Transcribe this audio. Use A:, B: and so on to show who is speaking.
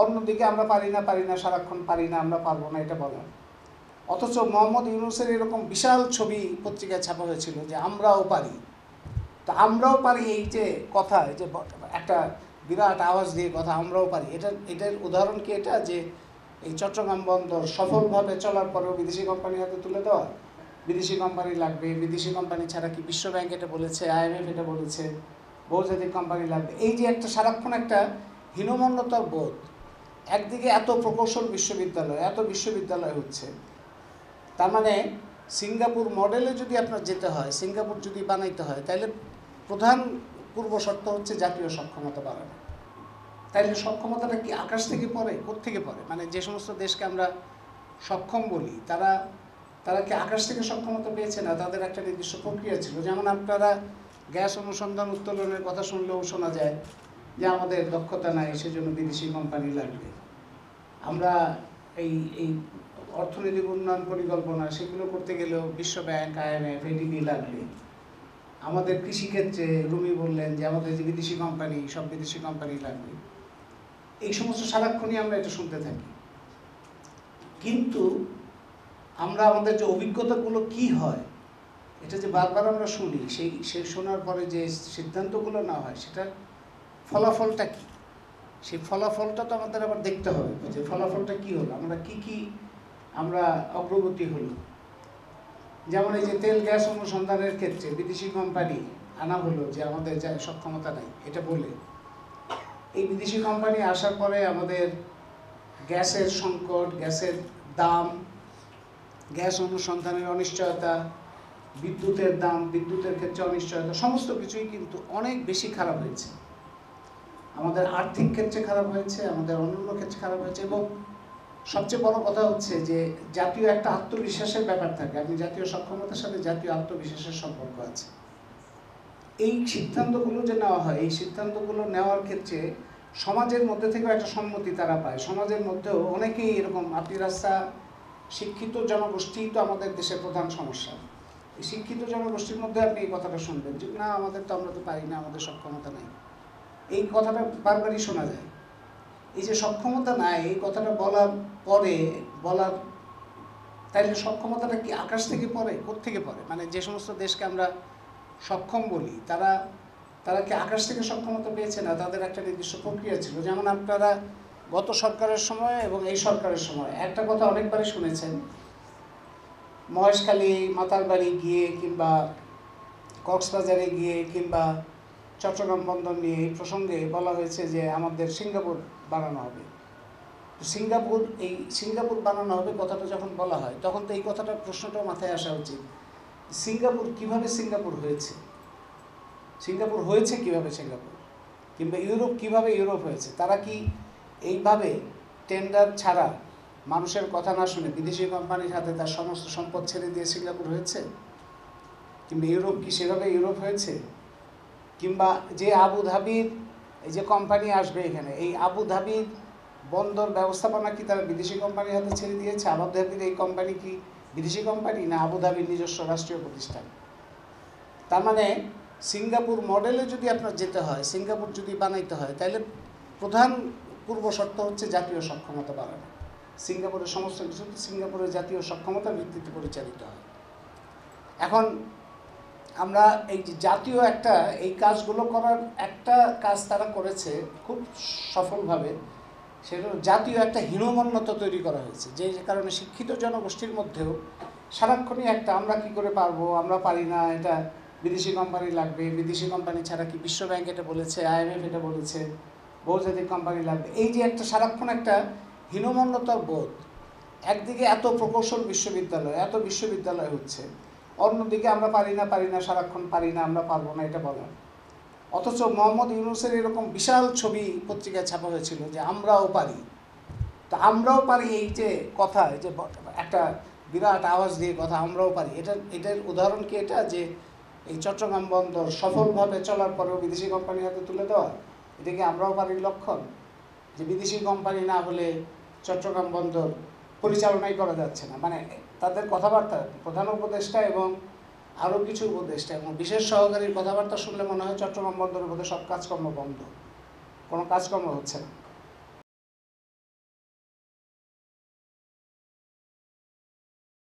A: অন্যদিকে আমরা পারি না সারাক্ষণ পারি না আমরা পারবো না এটা বলা। অথচ মোহাম্মদ ইউনূসের এরকম বিশাল ছবি পত্রিকায় ছাপা হয়েছিল যে আমরাও পারি। তো আমরাও পারি এই যে কথা, এই যে একটা বিরাট আওয়াজ দিয়ে কথা আমরাও পারি, এটার উদাহরণ কি এটা যে এই চট্টগ্রাম বন্দর সফলভাবে চলার পরেও বিদেশি কোম্পানির হাতে তুলে দেওয়া? বিদেশি কোম্পানি লাগবে, বিদেশি কোম্পানি ছাড়া কি বিশ্ব ব্যাংক এটা বলেছে, IMF এটা বলেছে, বহুজাতিক কোম্পানি লাগবে, এই যে একটা সারাক্ষণ একটা হীনমন্যতার বোধ। একদিকে এত প্রকৌশল বিশ্ববিদ্যালয়, এত বিশ্ববিদ্যালয় হচ্ছে, তার মানে সিঙ্গাপুর মডেলে যদি আপনার যেতে হয়, সিঙ্গাপুর যদি বানাইতে হয়, তাহলে প্রধান পূর্ব শর্ত হচ্ছে জাতীয় সক্ষমতা বাড়ানো। তাইলে সক্ষমতাটা কি আকাশ থেকে পড়ে, কোত্থেকে পড়ে? মানে যে সমস্ত দেশকে আমরা সক্ষম বলি তারা কি আকাশ থেকে সক্ষমতা পেয়েছে না? তাদের একটা নির্দিষ্ট প্রক্রিয়া ছিল। যেমন আপনারা গ্যাস অনুসন্ধান উত্তোলনের কথা শুনলেও শোনা যায় যে আমাদের দক্ষতা নাই, সেজন্য বিদেশি কোম্পানি লাগবে। আমরা এই এই অর্থনৈতিক উন্নয়ন পরিকল্পনা সেগুলো করতে গেলেও বিশ্ব ব্যাংক, IMF, ADB লাগবে। আমাদের কৃষিক্ষেত্রে রুমি বললেন যে আমাদের যে বিদেশি কোম্পানি, সব বিদেশি কোম্পানি লাগবে। এই সমস্ত সারাক্ষণই আমরা এটা শুনতে থাকি। কিন্তু আমরা আমাদের যে অভিজ্ঞতাগুলো কি হয়, এটা যে বারবার আমরা শুনি, সেই শোনার পরে যে সিদ্ধান্তগুলো না হয়, সেটার ফলাফলটা কী? সেই ফলাফলটা তো আমাদের আবার দেখতে হবে যে ফলাফলটা কী হলো, আমরা কি আমরা অগ্রগতি হলো। যেমন এই যে তেল গ্যাস অনুসন্ধানের ক্ষেত্রে বিদেশি কোম্পানি আনা হলো যে আমাদের যা সক্ষমতা নাই এটা বলে। এই বিদেশি কোম্পানি আসার পরে আমাদের গ্যাসের সংকট, গ্যাসের দাম, গ্যাস অনুসন্ধানের অনিশ্চয়তা, বিদ্যুতের দাম, বিদ্যুতের ক্ষেত্রে অনিশ্চয়তা, সমস্ত কিছুই কিন্তু অনেক বেশি খারাপ হয়েছে। আমাদের আর্থিক ক্ষেত্রে খারাপ হয়েছে, আমাদের অন্যান্য ক্ষেত্রে খারাপ হয়েছে। এবং সবচেয়ে বড় কথা হচ্ছে যে জাতীয় একটা আত্মবিশ্বাসের ব্যাপার থাকে। আপনি জাতীয় সক্ষমতার সাথে জাতীয় আত্মবিশ্বাসের সম্পর্ক আছে। এই সিদ্ধান্তগুলো যে নেওয়া হয়, এই সিদ্ধান্তগুলো নেওয়ার ক্ষেত্রে সমাজের মধ্যে থেকেও একটা সম্মতি তারা পায়। সমাজের মধ্যেও অনেকেই এরকম, আপনি রাস্তা শিক্ষিত জনগোষ্ঠী তো আমাদের দেশের প্রধান সমস্যা। এই শিক্ষিত জনগোষ্ঠীর মধ্যে আপনি এই কথাটা শুনবেন যে না, আমরা তো পারি না, আমাদের সক্ষমতা নাই। এই কথাটা বারবারই শোনা যায়। এই যে সক্ষমতা নাই, এই কথাটা বলার তাইলে সক্ষমতাটা কি আকাশ থেকে পড়ে, কোত্থেকে পড়ে? মানে যে সমস্ত দেশকে আমরা সক্ষম বলি তারা কি আকাশ থেকে সক্ষমতা পেয়েছে না? তাদের একটা নির্দিষ্ট প্রক্রিয়া ছিল। যেমন আপনারা গত সরকারের সময় এবং এই সরকারের সময় একটা কথা অনেকবারই শুনেছেন, মহেশখালী, মাতারবাড়ি গিয়ে কিংবা কক্সবাজারে গিয়ে কিংবা চট্টগ্রাম বন্দর নিয়ে এই প্রসঙ্গে বলা হয়েছে যে আমাদের সিঙ্গাপুর বানানো হবে। সিঙ্গাপুর বানানো হবে কথাটা যখন বলা হয়, তখন তো এই কথাটা প্রশ্নটাও মাথায় আসা উচিত, সিঙ্গাপুর কিভাবে সিঙ্গাপুর হয়েছে? সিঙ্গাপুর হয়েছে কিভাবে সিঙ্গাপুর? কিংবা ইউরোপ কিভাবে ইউরোপ হয়েছে? তারা কি এইভাবে টেন্ডার ছাড়া, মানুষের কথা না শুনে, বিদেশি কোম্পানির হাতে তার সমস্ত সম্পদ ছেড়ে দিয়ে সিঙ্গাপুর হয়েছে? কিংবা ইউরোপ কি সেভাবে ইউরোপ হয়েছে? কিংবা যে আবুধাবির এই যে কোম্পানি আসবে এখানে, এই আবুধাবির বন্দর ব্যবস্থাপনা কি তারা বিদেশি কোম্পানির হাতে ছেড়ে দিয়েছে? আবুধাবির এই কোম্পানি কি বিদেশি কোম্পানি না আবুধাবির নিজস্ব রাষ্ট্রীয় প্রতিষ্ঠান? তার মানে সিঙ্গাপুর মডেলে যদি আপনার যেতে হয়, সিঙ্গাপুর যদি বানাইতে হয়, তাহলে প্রধান পূর্ব শর্ত হচ্ছে জাতীয় সক্ষমতা বাড়ানো। সিঙ্গাপুরের সমস্ত কিছু সিঙ্গাপুরের জাতীয় সক্ষমতার ভিত্তিতে পরিচালিত হয়। এখন আমরা এই যে জাতীয় এই কাজগুলো করার একটা কাজ তারা করেছে খুব সফলভাবে, সেটা জাতীয় একটা হীনমন্যতা তৈরি করা হয়েছে, যে কারণে শিক্ষিত জনগোষ্ঠীর মধ্যেও সারাক্ষণই একটা আমরা কি করে পারবো, আমরা পারি না, এটা বিদেশি কোম্পানি লাগবে, বিদেশি কোম্পানি ছাড়া কি বিশ্ব ব্যাংক এটা বলেছে, IMF এটা বলেছে, বহুজাতিক কোম্পানি লাগবে, এই যে একটা সারাক্ষণ একটা হীনমন্যতার বোধ। একদিকে এত প্রকৌশল বিশ্ববিদ্যালয়, এত বিশ্ববিদ্যালয় হচ্ছে, অন্যদিকে আমরা পারি না সারাক্ষণ পারি না আমরা পারবো না এটা বলা। অথচ মোহাম্মদ ইউনূসের এরকম বিশাল ছবি পত্রিকায় ছাপা হয়েছিল যে আমরাও পারি। তো আমরাও পারি এই যে কথা, এই যে একটা বিরাট আওয়াজ দিয়ে কথা আমরাও পারি, এটার উদাহরণ কি এটা যে এই চট্টগ্রাম বন্দর সফলভাবে চলার পরেও বিদেশি কোম্পানির হাতে তুলে দেওয়া? এটা কি আমরাও পারির লক্ষণ? যে বিদেশি কোম্পানি না হলে চট্টগ্রাম বন্দর পরিচালনাই করা যাচ্ছে না। মানে তাদের কথাবার্তা, প্রধান উপদেষ্টা এবং আরও কিছু উপদেষ্টা এবং বিশেষ সহকারীর কথাবার্তা শুনলে মনে হয় চট্টগ্রাম বন্দরের মধ্যে সব কাজকর্ম বন্ধ, কোনো কাজকর্ম হচ্ছে না।